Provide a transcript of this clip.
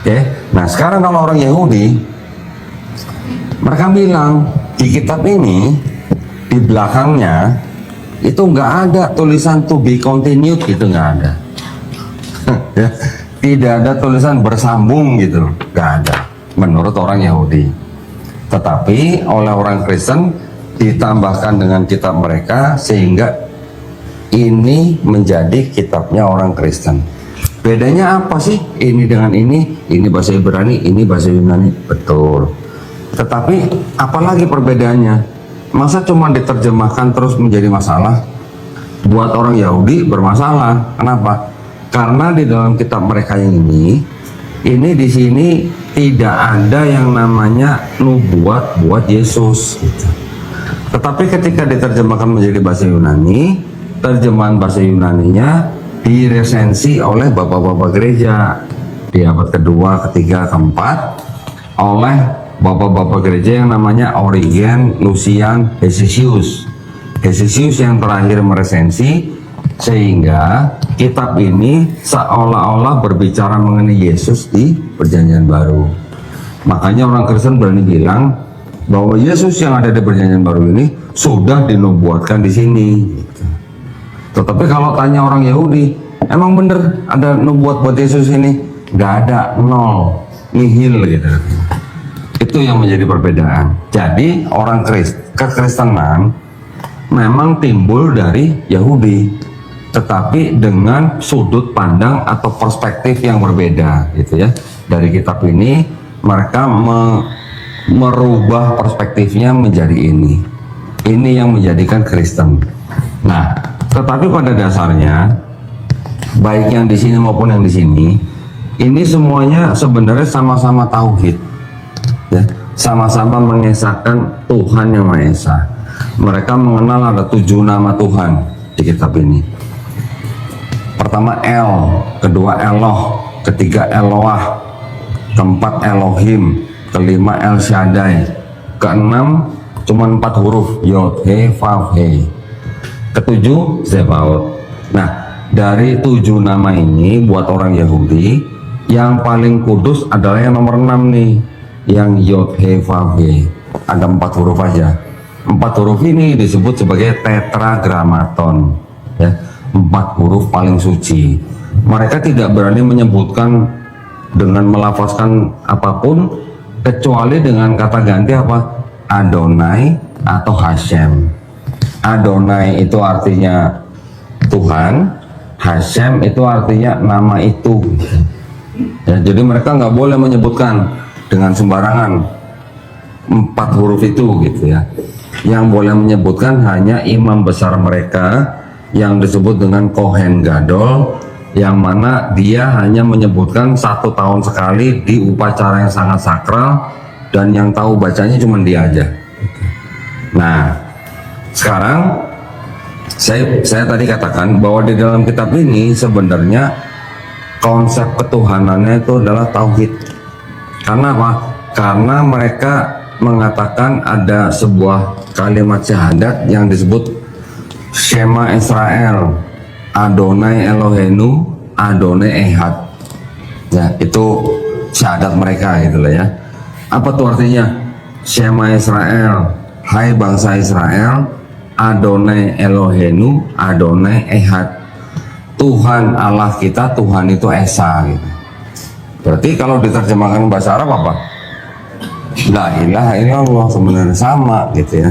Oke. Nah sekarang kalau orang Yahudi, mereka bilang di kitab ini di belakangnya itu nggak ada tulisan to be continued, gitu nggak ada. Ya, tidak ada tulisan bersambung gitu, nggak ada menurut orang Yahudi. Tetapi oleh orang Kristen ditambahkan dengan kitab mereka sehingga ini menjadi kitabnya orang Kristen. Bedanya apa sih ini dengan ini? Ini bahasa Ibrani, ini bahasa Yunani, betul. Tetapi apalagi perbedaannya? Masa cuma diterjemahkan terus menjadi masalah? Buat orang Yahudi bermasalah. Kenapa? Karena di dalam kitab mereka yang ini di sini tidak ada yang namanya nubuat buat Yesus. Tetapi ketika diterjemahkan menjadi bahasa Yunani, terjemahan bahasa Yunaninya diresensi oleh bapak-bapak gereja di abad kedua, ketiga, keempat oleh bapak-bapak gereja yang namanya Origen, Lucian, Hesesius. Hesesius yang terakhir meresensi, sehingga kitab ini seolah-olah berbicara mengenai Yesus di Perjanjian Baru. Makanya orang Kristen berani bilang bahwa Yesus yang ada di Perjanjian Baru ini sudah dinubuatkan di sini. Tetapi kalau tanya orang Yahudi, emang bener ada nubuat buat Yesus ini? Nggak ada, nol, nihil gitu. Itu yang menjadi perbedaan. Jadi orang kekristenan memang timbul dari Yahudi, tetapi dengan sudut pandang atau perspektif yang berbeda gitu ya. Dari kitab ini mereka merubah perspektifnya menjadi ini yang menjadikan Kristen. Nah, tetapi pada dasarnya baik yang di sini maupun yang di sini, ini semuanya sebenarnya sama-sama tauhid ya, sama-sama mengesahkan Tuhan yang Maha Esa. Mereka mengenal ada 7 nama Tuhan di kitab ini. Pertama El, kedua Eloh, ketiga Eloah, keempat Elohim, kelima El Shaddai, keenam cuma 4 huruf Yod He Vav He, ketujuh Zebaot. Nah dari 7 nama ini buat orang Yahudi yang paling kudus adalah yang nomor 6 nih, yang Yod He Vav He. Ada 4 huruf aja. 4 huruf ini disebut sebagai tetragrammaton ya, 4 huruf paling suci. Mereka tidak berani menyebutkan dengan melafazkan apapun kecuali dengan kata ganti apa? Adonai atau Hashem. Adonai itu artinya Tuhan, Hashem itu artinya nama itu ya, jadi mereka nggak boleh menyebutkan dengan sembarangan 4 huruf itu gitu ya. Yang boleh menyebutkan hanya imam besar mereka yang disebut dengan Kohen Gadol, yang mana dia hanya menyebutkan 1 tahun sekali di upacara yang sangat sakral, dan yang tahu bacanya cuma dia aja. Nah sekarang saya tadi katakan bahwa di dalam kitab ini sebenarnya konsep ketuhanannya itu adalah tauhid. Karena apa? Karena mereka mengatakan ada sebuah kalimat syahadat yang disebut Shema Israel, Adonai Elohenu, Adonai Ehad. Ya, itu syahadat mereka gitu lah ya. Apa tuh artinya? Shema Israel, hai bangsa Israel, Adonai Elohenu, Adonai Ehad. Tuhan Allah kita, Tuhan itu Esa gitu. Berarti kalau diterjemahkan bahasa Arab apa? La ilaha illallah, sebenarnya sama gitu ya.